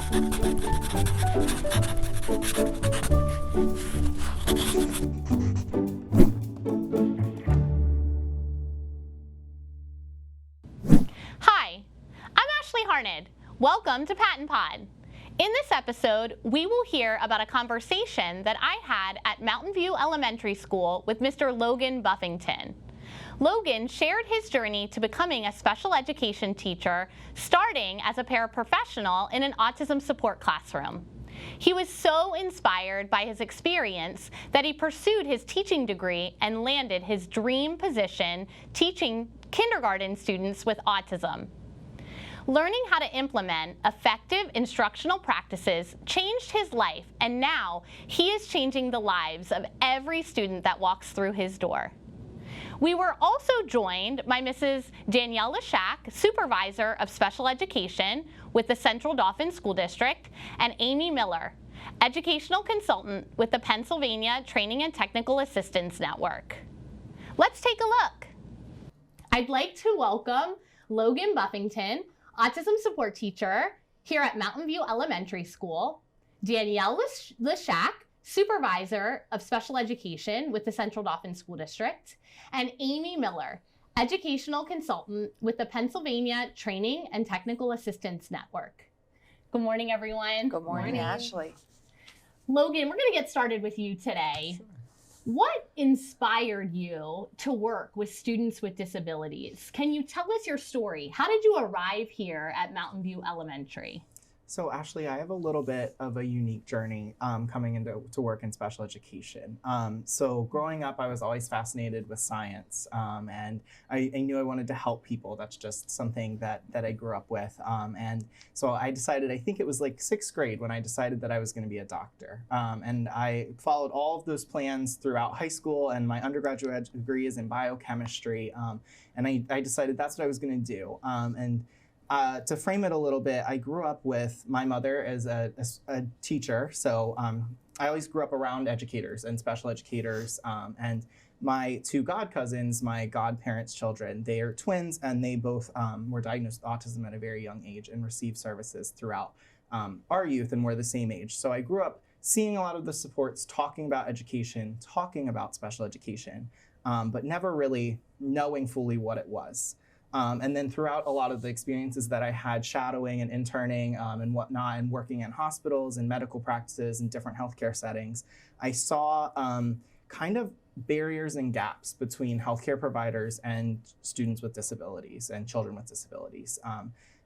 Hi, I'm Ashley Harned. Welcome to PaTTANpod. In this episode, we will hear about a conversation that I had at Mountain View Elementary School with Mr. Logan Buffington. Logan shared his journey to becoming a special education teacher, starting as a paraprofessional in an autism support classroom. He was so inspired by his experience that he pursued his teaching degree and landed his dream position teaching kindergarten students with autism. Learning how to implement effective instructional practices changed his life, and now he is changing the lives of every student that walks through his door. We were also joined by Mrs. Danielle Leshak, Supervisor of Special Education with the Central Dauphin School District, and Amy Miller, Educational Consultant with the Pennsylvania Training and Technical Assistance Network. Let's take a look. I'd like to welcome Logan Buffington, Autism Support Teacher here at Mountain View Elementary School, Danielle Leshak, Supervisor of Special Education with the Central Dauphin School District, and Amy Miller, Educational Consultant with the Pennsylvania Training and Technical Assistance Network. Good morning, everyone. Good morning, Ashley. Logan, we're going to get started with you today. Sure. What inspired you to work with students with disabilities? Can you tell us your story? How did you arrive here at Mountain View Elementary? So Ashley, I have a little bit of a unique journey coming into work in special education. So growing up, I was always fascinated with science, and I knew I wanted to help people. That's just something that I grew up with. And so I decided, I think it was like 6th grade when I decided that I was going to be a doctor. And I followed all of those plans throughout high school, and my undergraduate degree is in biochemistry. And I decided that's what I was going to do. To frame it a little bit, I grew up with my mother as a teacher, so I always grew up around educators and special educators, and my 2 god cousins, my godparents' children, they are twins, and they both were diagnosed with autism at a very young age and received services throughout our youth, and we're the same age. So I grew up seeing a lot of the supports, talking about education, talking about special education, but never really knowing fully what it was. And then throughout a lot of the experiences that I had shadowing and interning and whatnot, and working in hospitals and medical practices and different healthcare settings, I saw kind of barriers and gaps between healthcare providers and students with disabilities and children with disabilities.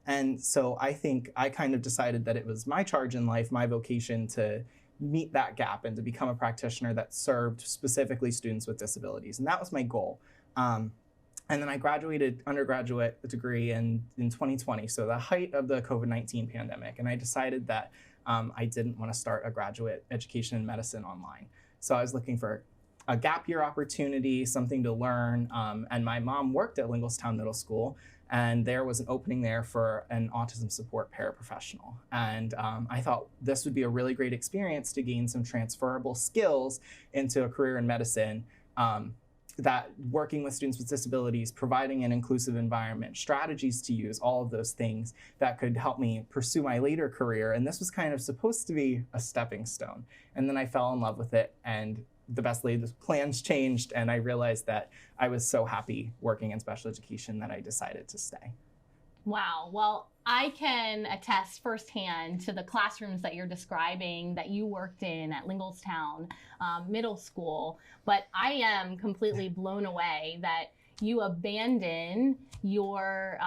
And so I think I kind of decided that it was my charge in life, my vocation, to meet that gap and to become a practitioner that served specifically students with disabilities. And that was my goal. And then I graduated undergraduate degree in 2020, so the height of the COVID-19 pandemic. And I decided that I didn't want to start a graduate education in medicine online. So I was looking for a gap year opportunity, something to learn. And my mom worked at Linglestown Middle School, and there was an opening there for an autism support paraprofessional. And I thought this would be a really great experience to gain some transferable skills into a career in medicine. That working with students with disabilities, providing an inclusive environment, strategies to use, all of those things that could help me pursue my later career. And this was kind of supposed to be a stepping stone. And then I fell in love with it, and the best laid plans changed, and I realized that I was so happy working in special education that I decided to stay. Wow. Well, I can attest firsthand to the classrooms that you're describing that you worked in at Linglestown Middle School, but I am completely blown away that you abandoned your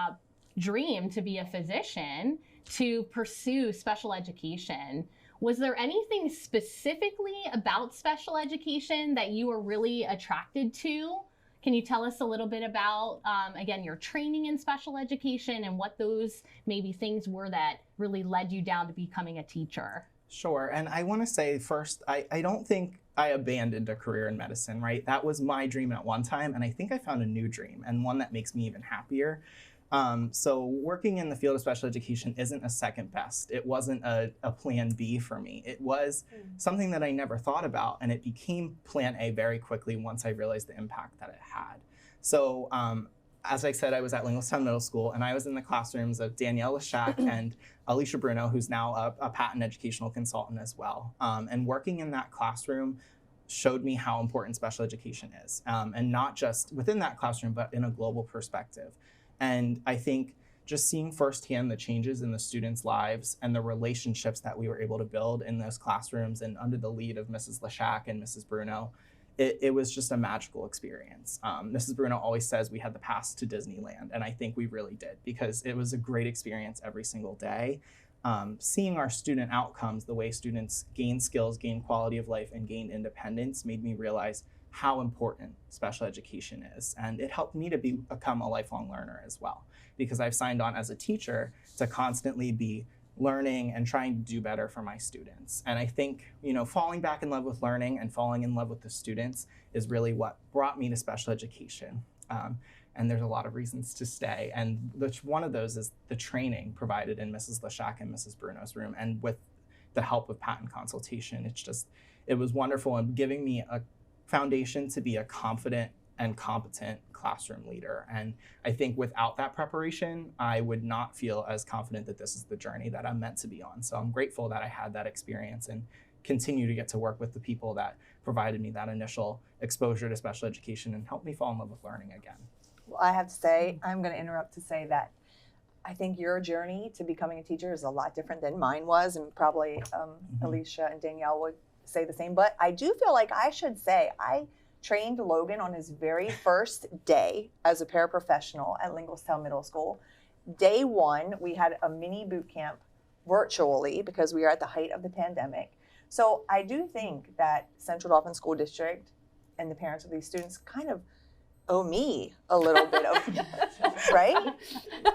dream to be a physician to pursue special education. Was there anything specifically about special education that you were really attracted to? Can you tell us a little bit about, again, your training in special education and what those maybe things were that really led you down to becoming a teacher? Sure. And I want to say first, I don't think I abandoned a career in medicine, right? That was my dream at one time. And I think I found a new dream, and one that makes me even happier. So working in the field of special education isn't a second best. It wasn't a plan B for me. It was something that I never thought about, and it became plan A very quickly once I realized the impact that it had. So as I said, I was at Lincolnstown Middle School, and I was in the classrooms of Danielle Leshak and Alicia Bruno, who's now a patent educational consultant as well. And working in that classroom showed me how important special education is, and not just within that classroom, but in a global perspective. And I think just seeing firsthand the changes in the students' lives and the relationships that we were able to build in those classrooms and under the lead of Mrs. Leshak and Mrs. Bruno, it was just a magical experience. Mrs. Bruno always says we had the pass to Disneyland, and I think we really did, because it was a great experience every single day. Seeing our student outcomes, the way students gain skills, gain quality of life, and gain independence made me realize how important special education is. And it helped me to become a lifelong learner as well, because I've signed on as a teacher to constantly be learning and trying to do better for my students. And I think, falling back in love with learning and falling in love with the students is really what brought me to special education. And there's a lot of reasons to stay. And one of those is the training provided in Mrs. Leshak and Mrs. Bruno's room. And with the help of patent consultation, it was wonderful and giving me a foundation to be a confident and competent classroom leader. And I think without that preparation, I would not feel as confident that this is the journey that I'm meant to be on. So I'm grateful that I had that experience and continue to get to work with the people that provided me that initial exposure to special education and helped me fall in love with learning again. Well, I have to say, I'm going to interrupt to say that I think your journey to becoming a teacher is a lot different than mine was, and probably Alicia and Danielle would say the same. But I do feel like I should say I trained Logan on his very first day as a paraprofessional at Lincolnstown Middle School. Day one, we had a mini boot camp virtually because we are at the height of the pandemic. So I do think that Central Dauphin School District and the parents of these students kind of owe me a little bit of, right?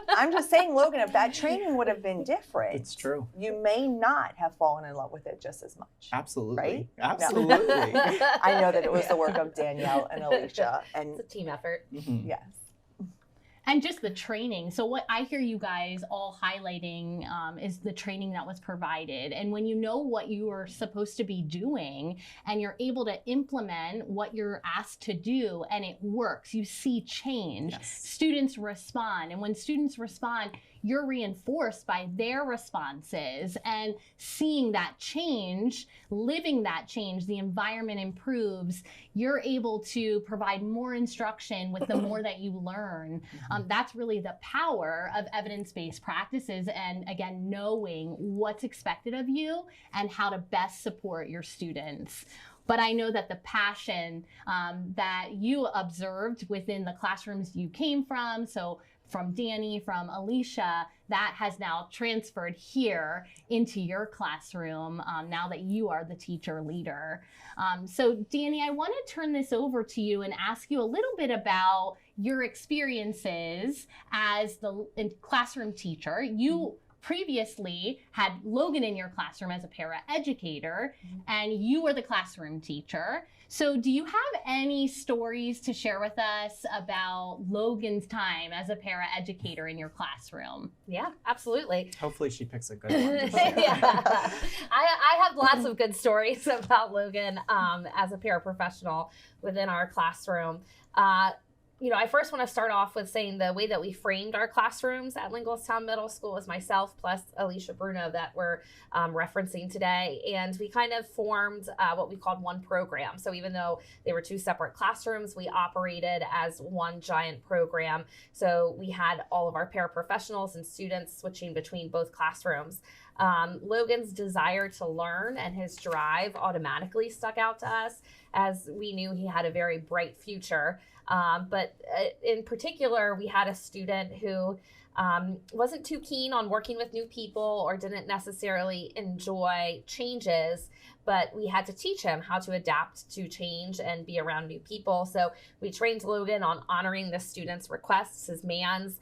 I'm just saying, Logan, if that training would have been different, it's true. You may not have fallen in love with it just as much. Absolutely. Right? Absolutely. I know that it was the work of Danielle and Alicia. And it's a team effort. Mm-hmm. Yes. And just the training. So what I hear you guys all highlighting is the training that was provided. And when you know what you are supposed to be doing and you're able to implement what you're asked to do and it works, you see change. Yes. Students respond. And when students respond, you're reinforced by their responses, and seeing that change, living that change, the environment improves. You're able to provide more instruction with the more that you learn. That's really the power of evidence-based practices, and again, knowing what's expected of you and how to best support your students. But I know that the passion that you observed within the classrooms you came from, so from Danny, from Alicia, that has now transferred here into your classroom now that you are the teacher leader. So Danny, I want to turn this over to you and ask you a little bit about your experiences as the classroom teacher. You previously had Logan in your classroom as a para-educator, and you were the classroom teacher. So do you have any stories to share with us about Logan's time as a para-educator in your classroom? Yeah, absolutely. Hopefully she picks a good one. Yeah. I have lots of good stories about Logan as a paraprofessional within our classroom. I first want to start off with saying the way that we framed our classrooms at Lincolnstown Middle School was myself plus Alicia Bruno that we're referencing today. And we kind of formed what we called one program. So even though they were two separate classrooms, we operated as one giant program. So we had all of our paraprofessionals and students switching between both classrooms. Logan's desire to learn and his drive automatically stuck out to us, as we knew he had a very bright future. But in particular, we had a student who wasn't too keen on working with new people or didn't necessarily enjoy changes, but we had to teach him how to adapt to change and be around new people. So we trained Logan on honoring the student's requests, his demands,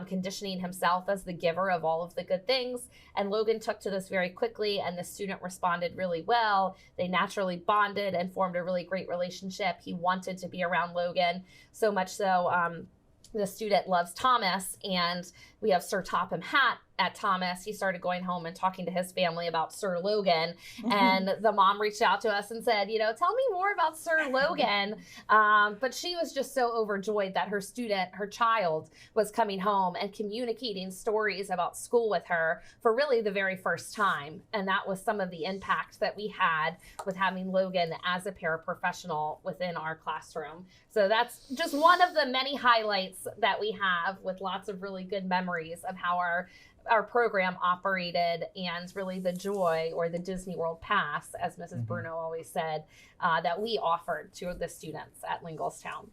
conditioning himself as the giver of all of the good things. And Logan took to this very quickly, and the student responded really well. They naturally bonded and formed a really great relationship. He wanted to be around Logan, so much so the student loves Thomas, and we have Sir Topham Hatt at Thomas. He started going home and talking to his family about Sir Logan. And the mom reached out to us and said, tell me more about Sir Logan. But she was just so overjoyed that her child was coming home and communicating stories about school with her for really the very first time. And that was some of the impact that we had with having Logan as a paraprofessional within our classroom. So that's just one of the many highlights that we have, with lots of really good memories of how our program operated, and really the joy, or the Disney World Pass, as Mrs. Bruno always said, that we offered to the students at Linglestown.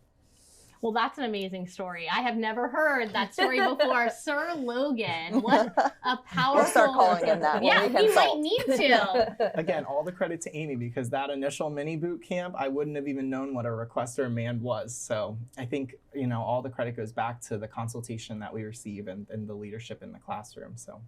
Well, that's an amazing story. I have never heard that story before. Sir Logan, what a powerful... We'll start calling him that. Yeah, we might need to. Again, all the credit to Amy, because that initial mini boot camp, I wouldn't have even known what a requester and man was. So I think, all the credit goes back to the consultation that we receive and the leadership in the classroom. So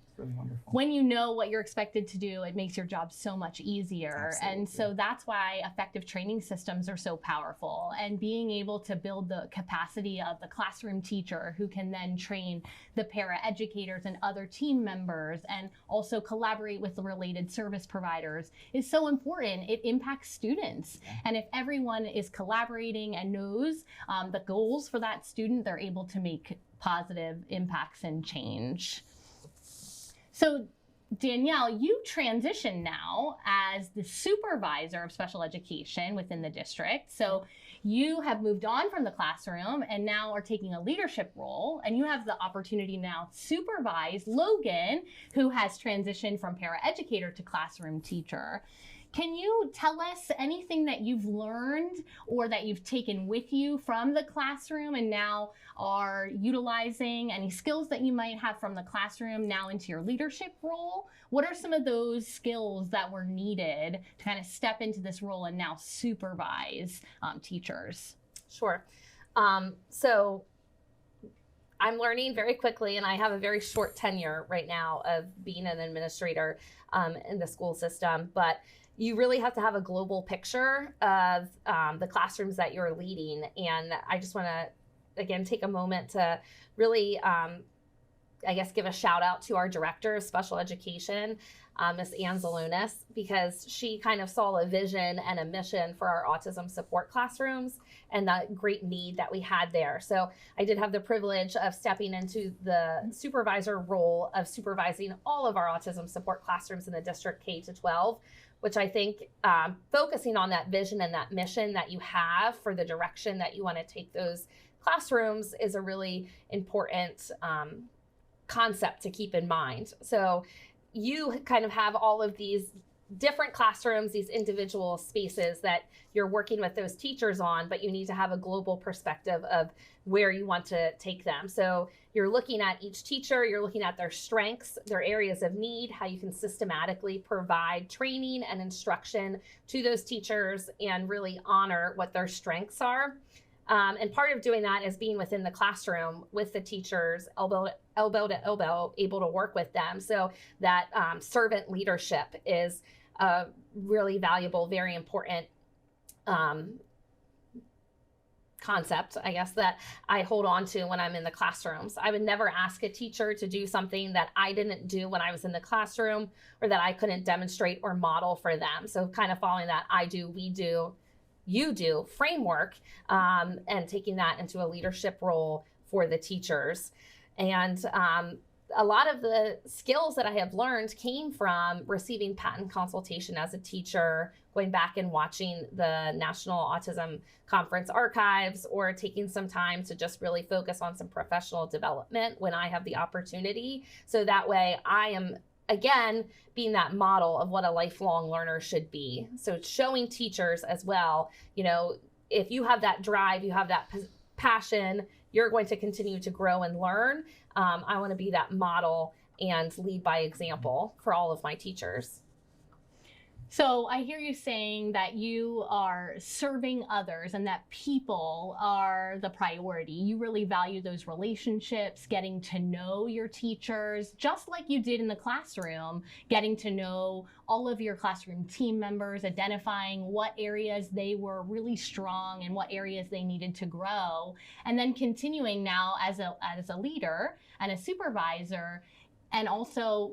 it's really wonderful. When you know what you're expected to do, it makes your job so much easier. Absolutely. And so that's why effective training systems are so powerful, and being able to build the capacity of the classroom teacher, who can then train the para educators and other team members, and also collaborate with the related service providers, is so important. It impacts students. Yeah. And if everyone is collaborating and knows the goals for that student, they're able to make positive impacts and change. So Danielle, you transition now as the Supervisor of Special Education within the district. So you have moved on from the classroom and now are taking a leadership role, and you have the opportunity now to supervise Logan, who has transitioned from paraeducator to classroom teacher. Can you tell us anything that you've learned or that you've taken with you from the classroom and now are utilizing, any skills that you might have from the classroom now into your leadership role? What are some of those skills that were needed to kind of step into this role and now supervise teachers? Sure. So I'm learning very quickly, and I have a very short tenure right now of being an administrator in the school system, but you really have to have a global picture of the classrooms that you're leading. And I just want to, again, take a moment to really, give a shout out to our Director of Special Education, Ms. Ann Zalonis, because she kind of saw a vision and a mission for our autism support classrooms and that great need that we had there. So I did have the privilege of stepping into the supervisor role of supervising all of our autism support classrooms in the district K-12, which I think focusing on that vision and that mission that you have for the direction that you want to take those classrooms is a really important concept to keep in mind. So you kind of have all of these different classrooms, these individual spaces that you're working with those teachers on, but you need to have a global perspective of where you want to take them. So you're looking at each teacher, you're looking at their strengths, their areas of need, how you can systematically provide training and instruction to those teachers and really honor what their strengths are. And part of doing that is being within the classroom with the teachers, elbow to elbow, able to work with them. So that servant leadership is a really valuable, very important concept, I guess, that I hold on to when I'm in the classrooms. I would never ask a teacher to do something that I didn't do when I was in the classroom or that I couldn't demonstrate or model for them. So kind of following that I do, we do, you do framework and taking that into a leadership role for the teachers. And a lot of the skills that I have learned came from receiving patent consultation as a teacher, going back and watching the National Autism Conference archives, or taking some time to just really focus on some professional development when I have the opportunity. So that way I am, again, being that model of what a lifelong learner should be. So showing teachers as well, you know, if you have that drive, you have that passion, you're going to continue to grow and learn. I want to be that model and lead by example for all of my teachers. So I hear you saying that you are serving others and that people are the priority. You really value those relationships, getting to know your teachers, just like you did in the classroom, getting to know all of your classroom team members, identifying what areas they were really strong and what areas they needed to grow, and then continuing now as a leader and a supervisor, and also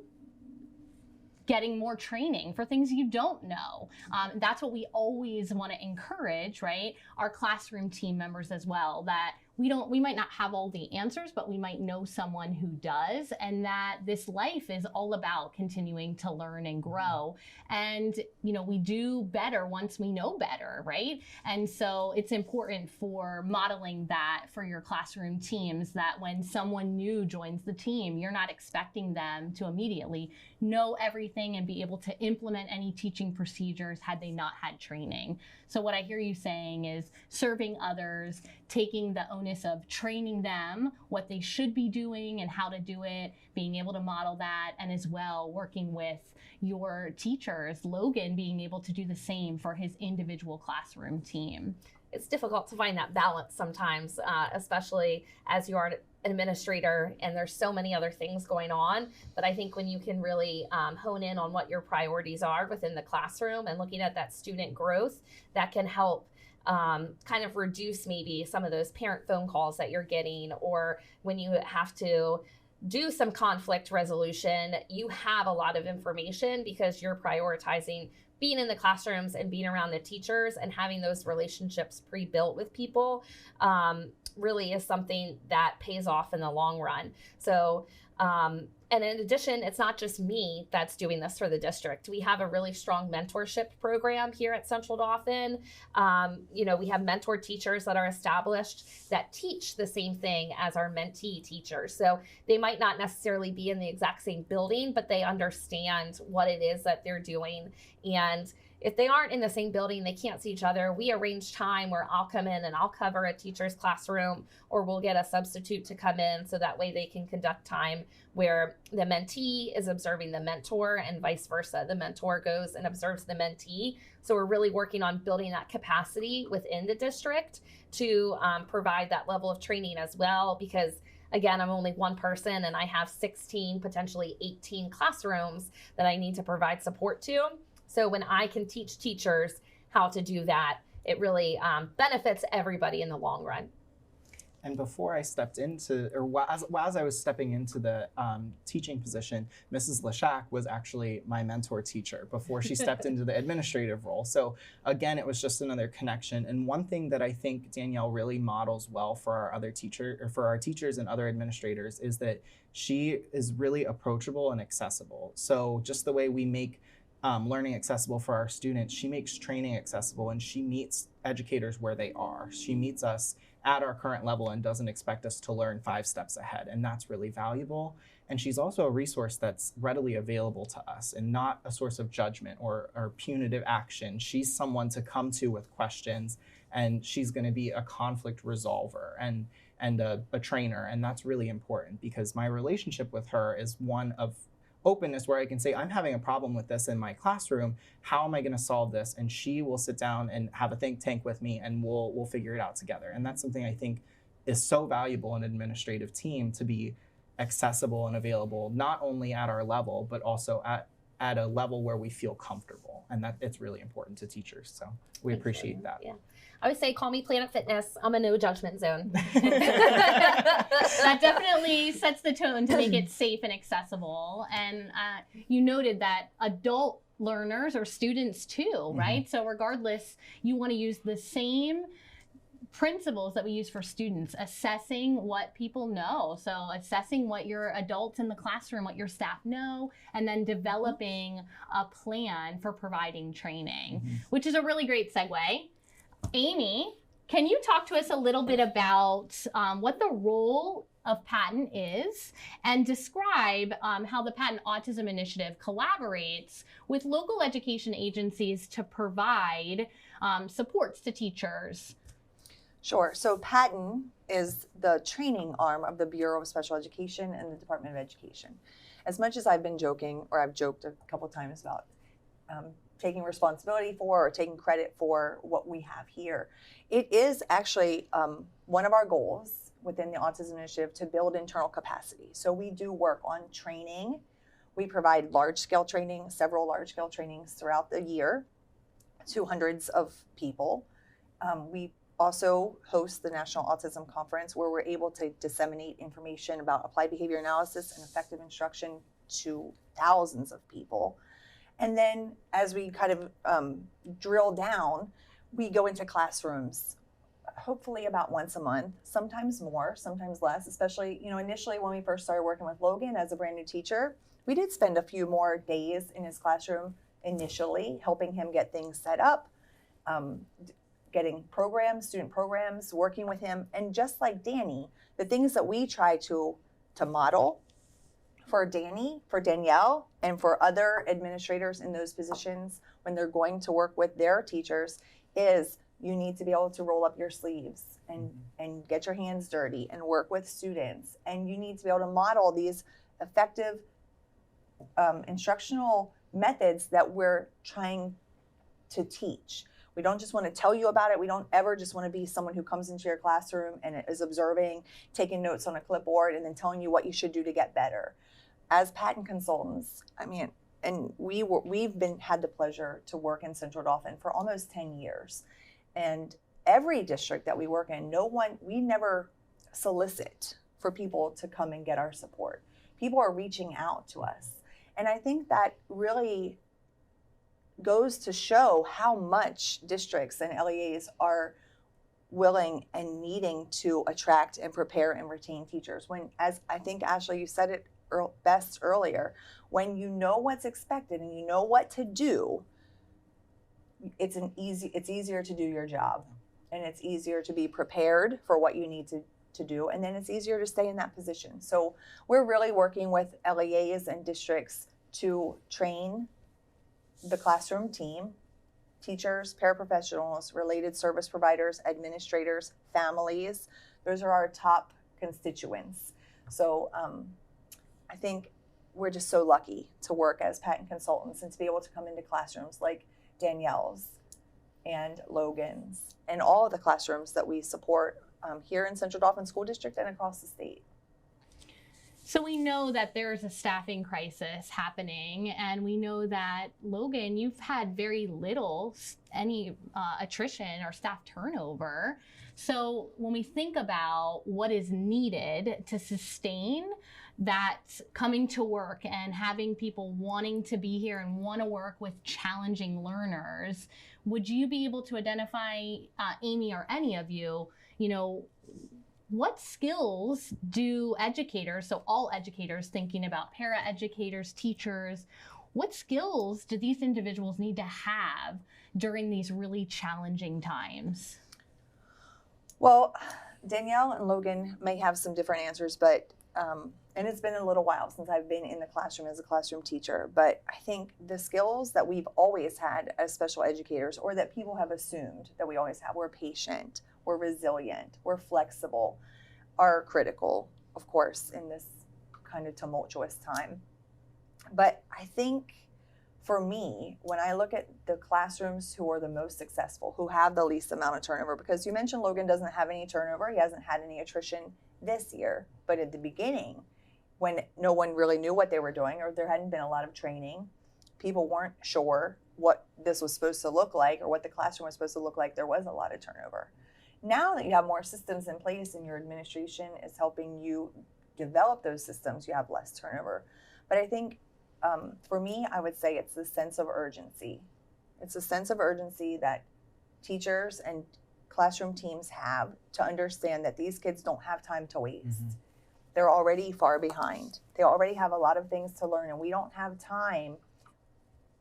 getting more training for things you don't know. That's what we always want to encourage, right? Our classroom team members as well, that we might not have all the answers, but we might know someone who does, and that this life is all about continuing to learn and grow. And, we do better once we know better, right? And so it's important for modeling that for your classroom teams, that when someone new joins the team, you're not expecting them to immediately know everything and be able to implement any teaching procedures had they not had training. So what I hear you saying is serving others, taking the onus of training them what they should be doing and how to do it, being able to model that, and as well working with your teachers, Logan being able to do the same for his individual classroom team. It's difficult to find that balance sometimes, especially as you are an administrator and there's so many other things going on. But I think when you can really hone in on what your priorities are within the classroom and looking at that student growth, that can help kind of reduce maybe some of those parent phone calls that you're getting, or when you have to do some conflict resolution, you have a lot of information because you're prioritizing being in the classrooms and being around the teachers and having those relationships pre-built with people really is something that pays off in the long run. So, and in addition, it's not just me that's doing this for the district. We have a really strong mentorship program here at Central Dauphin. We have mentor teachers that are established that teach the same thing as our mentee teachers. So they might not necessarily be in the exact same building, but they understand what it is that they're doing. And if they aren't in the same building, they can't see each other, we arrange time where I'll come in and I'll cover a teacher's classroom, or we'll get a substitute to come in so that way they can conduct time where the mentee is observing the mentor and vice versa. The mentor goes and observes the mentee. So we're really working on building that capacity within the district to provide that level of training as well, because again, I'm only one person and I have 16, potentially 18 classrooms that I need to provide support to. So when I can teach teachers how to do that, it really benefits everybody in the long run. And before I stepped into, or as I was stepping into the teaching position, Mrs. Leshak was actually my mentor teacher before she stepped into the administrative role. So again, it was just another connection. And one thing that I think Danielle really models well for our other for our teachers and other administrators is that she is really approachable and accessible. So just the way we make learning accessible for our students, she makes training accessible, and she meets educators where they are. She meets us at our current level and doesn't expect us to learn 5 steps ahead, and that's really valuable. And she's also a resource that's readily available to us and not a source of judgment or punitive action. She's someone to come to with questions, and she's going to be a conflict resolver and a trainer, and that's really important because my relationship with her is one of openness, where I can say, I'm having a problem with this in my classroom. How am I going to solve this? And she will sit down and have a think tank with me, and we'll figure it out together. And that's something I think is so valuable in an administrative team, to be accessible and available, not only at our level, but also at a level where we feel comfortable. And that it's really important to teachers. So we appreciate that. Yeah. I would say, call me Planet Fitness. I'm a no judgment zone. That definitely sets the tone to make it safe and accessible. And you noted that adult learners are students too, right? Mm-hmm. So regardless, you want to use the same principles that we use for students, assessing what people know. So assessing what your adults in the classroom, what your staff know, and then developing a plan for providing training, which is a really great segue. Amy, can you talk to us a little bit about what the role of PaTTAN is, and describe how the PaTTAN Autism Initiative collaborates with local education agencies to provide supports to teachers? Sure. So PaTTAN is the training arm of the Bureau of Special Education and the Department of Education. As much as I've been joking, or I've joked a couple times about taking responsibility for or taking credit for what we have here. It is actually one of our goals within the Autism Initiative to build internal capacity. So we do work on training. We provide large-scale training, several large-scale trainings throughout the year to hundreds of people. We also host the National Autism Conference, where we're able to disseminate information about applied behavior analysis and effective instruction to thousands of people. And then as we kind of drill down, we go into classrooms, hopefully about once a month, sometimes more, sometimes less, especially, initially when we first started working with Logan as a brand new teacher, we did spend a few more days in his classroom initially, helping him get things set up, getting programs, student programs, working with him. And just like Danny, the things that we try to model for Danny, for Danielle, and for other administrators in those positions when they're going to work with their teachers is you need to be able to roll up your sleeves and get your hands dirty and work with students. And you need to be able to model these effective instructional methods that we're trying to teach. We don't just want to tell you about it. We don't ever just want to be someone who comes into your classroom and is observing, taking notes on a clipboard, and then telling you what you should do to get better. As patent consultants, and we've had the pleasure to work in Central Dauphin for almost 10 years. And every district that we work in, we never solicit for people to come and get our support. People are reaching out to us. And I think that really goes to show how much districts and LEAs are willing and needing to attract and prepare and retain teachers. When, as I think, Ashley, you said it best earlier, when you know what's expected and you know what to do, it's easier to do your job, and it's easier to be prepared for what you need to do, and then it's easier to stay in that position. So we're really working with LEAs and districts to train the classroom team, teachers, paraprofessionals, related service providers, administrators, families. Those are our top constituents. So I think we're just so lucky to work as patent consultants and to be able to come into classrooms like Danielle's and Logan's and all of the classrooms that we support here in Central Dauphin School District and across the state. So we know that there's a staffing crisis happening, and we know that, Logan, you've had very little any attrition or staff turnover. So when we think about what is needed to sustain that coming to work and having people wanting to be here and want to work with challenging learners, would you be able to identify, Amy or any of you, what skills do educators, so all educators thinking about para-educators, teachers, what skills do these individuals need to have during these really challenging times? Well, Danielle and Logan may have some different answers, but and it's been a little while since I've been in the classroom as a classroom teacher, but I think the skills that we've always had as special educators, or that people have assumed that we always have, we're patient, we're resilient, we're flexible, are critical, of course, in this kind of tumultuous time. But I think for me, when I look at the classrooms who are the most successful, who have the least amount of turnover, because you mentioned Logan doesn't have any turnover, he hasn't had any attrition this year, but at the beginning, when no one really knew what they were doing, or there hadn't been a lot of training, people weren't sure what this was supposed to look like or what the classroom was supposed to look like, there was a lot of turnover. Now that you have more systems in place and your administration is helping you develop those systems, you have less turnover. But I think for me, I would say it's the sense of urgency. It's a sense of urgency that teachers and classroom teams have to understand that these kids don't have time to waste. Mm-hmm. They're already far behind. They already have a lot of things to learn, and we don't have time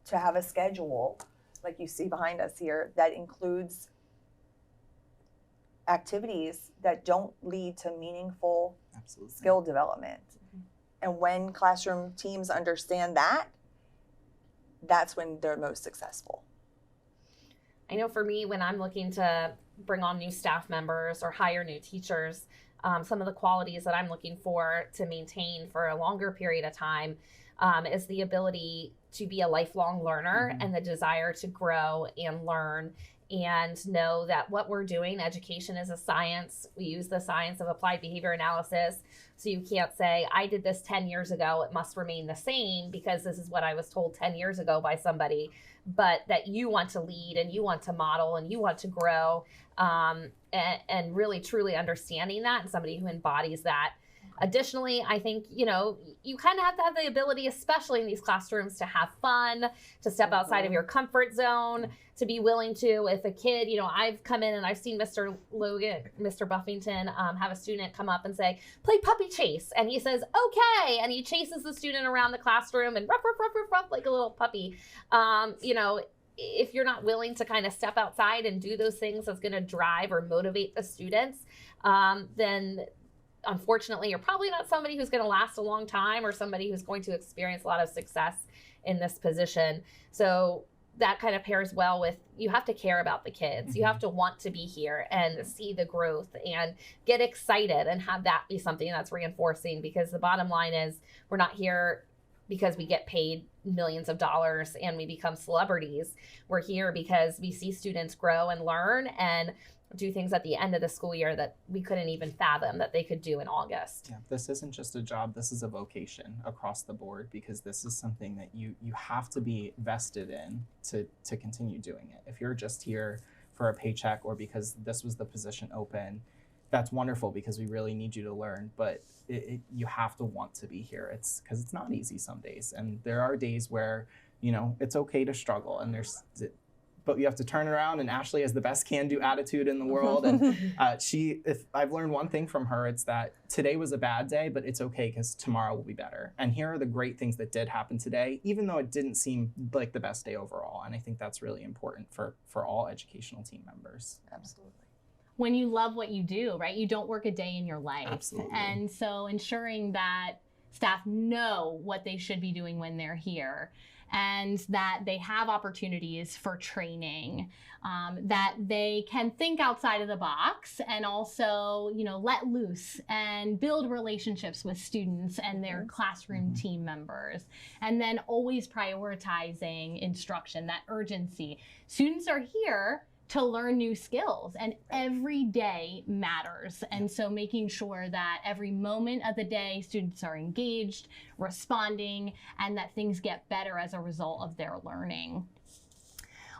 to have a schedule like you see behind us here that includes activities that don't lead to meaningful skill development. Mm-hmm. And when classroom teams understand that, that's when they're most successful. I know for me, when I'm looking to bring on new staff members or hire new teachers, some of the qualities that I'm looking for to maintain for a longer period of time, is the ability to be a lifelong learner and the desire to grow and learn and know that what we're doing, education is a science. We use the science of applied behavior analysis. So you can't say, I did this 10 years ago, it must remain the same because this is what I was told 10 years ago by somebody, but that you want to lead and you want to model and you want to grow, and really truly understanding that and somebody who embodies that. Additionally, I think, you kind of have to have the ability, especially in these classrooms, to have fun, to step outside of your comfort zone, to be willing to, if a kid, I've come in and I've seen Mr. Buffington have a student come up and say, play puppy chase. And he says, okay. And he chases the student around the classroom and ruff, ruff, ruff, ruff, ruff, like a little puppy. If you're not willing to kind of step outside and do those things that's going to drive or motivate the students, then unfortunately, you're probably not somebody who's going to last a long time or somebody who's going to experience a lot of success in this position. So that kind of pairs well with, you have to care about the kids. You have to want to be here and see the growth and get excited and have that be something that's reinforcing, because the bottom line is we're not here because we get paid millions of dollars and we become celebrities. We're here because we see students grow and learn and do things at the end of the school year that we couldn't even fathom that they could do in August. Yeah, this isn't just a job, this is a vocation across the board, because this is something that you have to be vested in to continue doing it. If you're just here for a paycheck or because this was the position open, that's wonderful because we really need you to learn, but you have to want to be here. It's because it's not easy some days, and there are days where it's okay to struggle, and but you have to turn around, and Ashley has the best can-do attitude in the world. And if I've learned one thing from her, it's that today was a bad day, but it's okay because tomorrow will be better. And here are the great things that did happen today, even though it didn't seem like the best day overall. And I think that's really important for all educational team members. Absolutely. When you love what you do, right? You don't work a day in your life. Absolutely. And so ensuring that staff know what they should be doing when they're here, and that they have opportunities for training, that they can think outside of the box and also, let loose and build relationships with students and their classroom team members. And then always prioritizing instruction, that urgency. Students are here to learn new skills, and every day matters. And so making sure that every moment of the day students are engaged, responding, and that things get better as a result of their learning.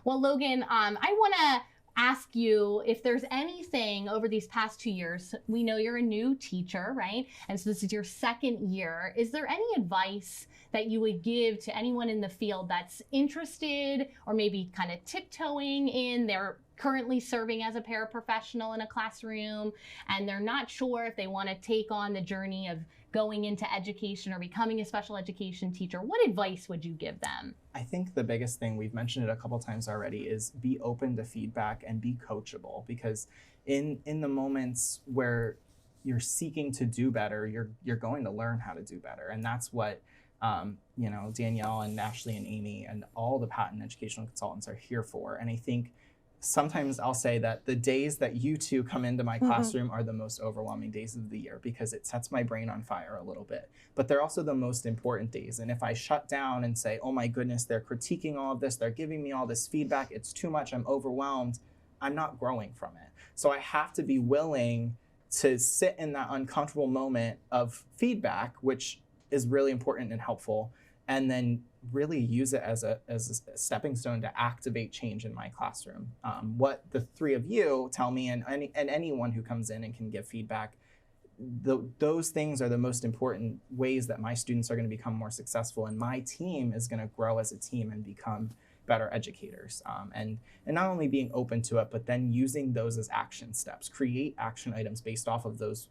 Well, Logan, I want to ask you if there's anything over these past 2 years. We know you're a new teacher, right? And so this is your second year. Is there any advice that you would give to anyone in the field that's interested or maybe kind of tiptoeing in? They're currently serving as a paraprofessional in a classroom and they're not sure if they want to take on the journey of going into education or becoming a special education teacher. What advice would you give them? I think the biggest thing, we've mentioned it a couple times already, is be open to feedback and be coachable, because in the moments where you're seeking to do better, you're going to learn how to do better. And that's what Danielle and Ashley and Amy and all the patent educational consultants are here for. And I think sometimes I'll say that the days that you two come into my classroom are the most overwhelming days of the year, because it sets my brain on fire a little bit. But they're also the most important days. And if I shut down and say, oh my goodness, they're critiquing all of this, they're giving me all this feedback, it's too much, I'm overwhelmed, I'm not growing from it. So I have to be willing to sit in that uncomfortable moment of feedback, which is really important and helpful, and then really use it as a stepping stone to activate change in my classroom. What the three of you tell me, and anyone who comes in and can give feedback, those things are the most important ways that my students are going to become more successful, and my team is going to grow as a team and become better educators. And not only being open to it, but then using those as action steps. Create action items based off of those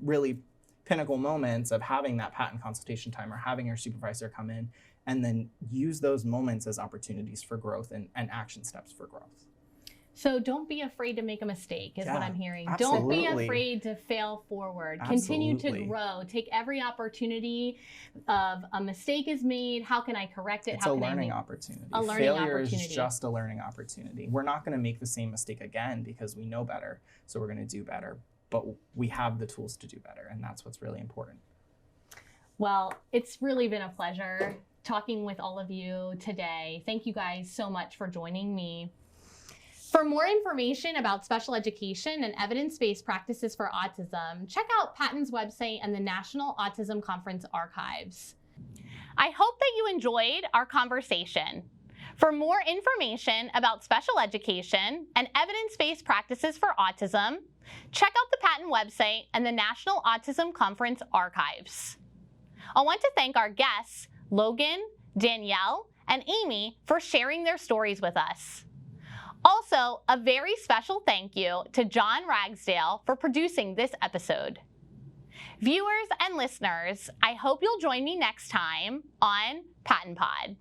really pinnacle moments of having that patent consultation time or having your supervisor come in, and then use those moments as opportunities for growth and action steps for growth. So don't be afraid to make a mistake is what I'm hearing. Absolutely. Don't be afraid to fail forward. Absolutely. Continue to grow. Take every opportunity of a mistake is made. How can I correct it? It's How a can learning I make opportunity. a learning Failure opportunity. is just a learning opportunity. We're not going to make the same mistake again because we know better, so we're going to do better. But we have the tools to do better, and that's what's really important. Well, it's really been a pleasure talking with all of you today. Thank you guys so much for joining me. For more information about special education and evidence-based practices for autism, check out PaTTAN's website and the National Autism Conference archives. I hope that you enjoyed our conversation. For more information about special education and evidence-based practices for autism, check out the PaTTAN website and the National Autism Conference archives. I want to thank our guests, Logan, Danielle, and Amy, for sharing their stories with us. Also, a very special thank you to John Ragsdale for producing this episode. Viewers and listeners, I hope you'll join me next time on PaTTANpod.